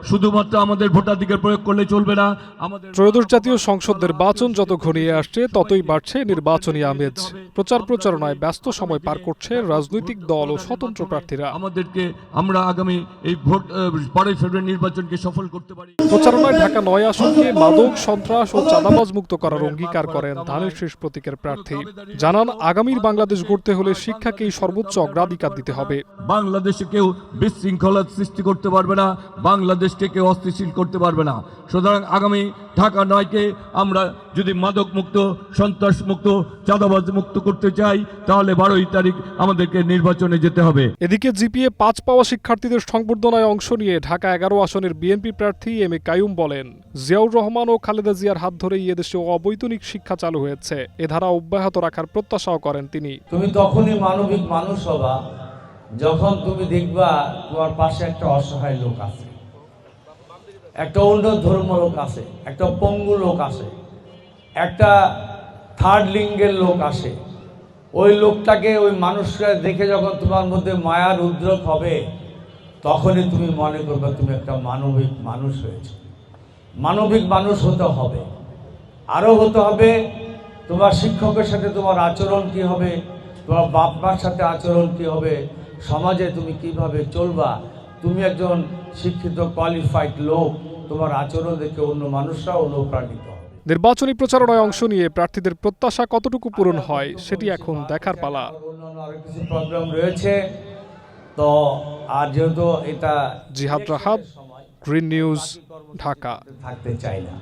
শুধুমাত্র আমাদের ভোটাধিকার প্রয়োগ করলে চলবে না। আমাদের ত্রয়োদশ জাতীয় সংসদ নির্বাচন যত ঘনিয়ে আসছে ততই বাড়ছে নির্বাচনী আমেজ। প্রচার প্রচারণায় ব্যস্ত সময় পার করছে রাজনৈতিক দল ও স্বতন্ত্র প্রার্থীরা। আমরা আগামী এই ভোট 12 ফেব্রুয়ারি নির্বাচনকে সফল করতে পারি। প্রচারণায় ঢাকা 9 আসনকে মাদক, সন্ত্রাস ও চাঁদাবাজ মুক্ত করার অঙ্গীকার করেন ধানের শীষ প্রতীকের প্রার্থী। জানান, আগামীর বাংলাদেশ গড়তে হলে শিক্ষাকেই সর্বোচ্চ অগ্রাধিকার দিতে হবে। বাংলাদেশে কেউ বিশৃঙ্খলা সৃষ্টি করতে পারবে না, বাংলাদেশকে কেউ অস্থিতিশীল করতে পারবে না। সুতরাং আগামী ঢাকা 9কে আমরা যদি মাদক মুক্ত, সন্ত্রাস মুক্ত, চাঁদাবাজ মুক্ত করতে চাই তাহলে 12 তারিখ আমাদেরকে নির্বাচনে যেতে হবে। এদিকে জিপিএ 5 পাওয়া শিক্ষার্থীদের সংবর্ধনায় অংশ নিয়ে ঢাকা 11 আসনের বিএনপি প্রার্থী এম এ কাইয়ুম বলেন, জিয়াউর রহমান ও খালেদা জিয়ার হাত ধরেই এদেশে অবৈতনিক শিক্ষা চালু হয়েছে। এ ধারা অব্যাহত রাখার প্রত্যাশাও করেন তিনি। তুমি তখনই মানবিক মানুষ হবা যখন তুমি দেখবা তোমার পাশে একটা অসহায় লোক আছে, একটা অন্য ধর্ম লোক আছে, একটা পঙ্গু লোক আছে, একটা থার্ড লিঙ্গের লোক আসে। ওই লোকটাকে, ওই মানুষকে দেখে যখন তোমার মধ্যে মায়ার উদ্রেক হবে তখনই তুমি মনে করবে তুমি একটা মানবিক মানুষ হয়েছে। মানবিক মানুষ হতে হবে, আরও হতে হবে তোমার শিক্ষকের সাথে তোমার আচরণ কি হবে, তোমার বাপ মার সাথে আচরণ কি হবে, সমাজে তুমি কিভাবে চলবা। তুমি একজন শিক্ষিত কোয়ালিফাইড লোক, তোমার আচরণ দেখে অন্য মানুষরা অনুপ্রাণিত হবে। নির্বাচনী প্রচারণায় অংশ নিয়ে প্রার্থীদের প্রত্যাশা কতটুকু পূরণ হয় সেটি এখন দেখার পালা। অন্যান্য আরো কিছু প্রোগ্রাম রয়েছে তো, আর যেহেতু এটা জিহাদ রাহাত, গ্রিন নিউজ, ঢাকা। থাকতে চাই না।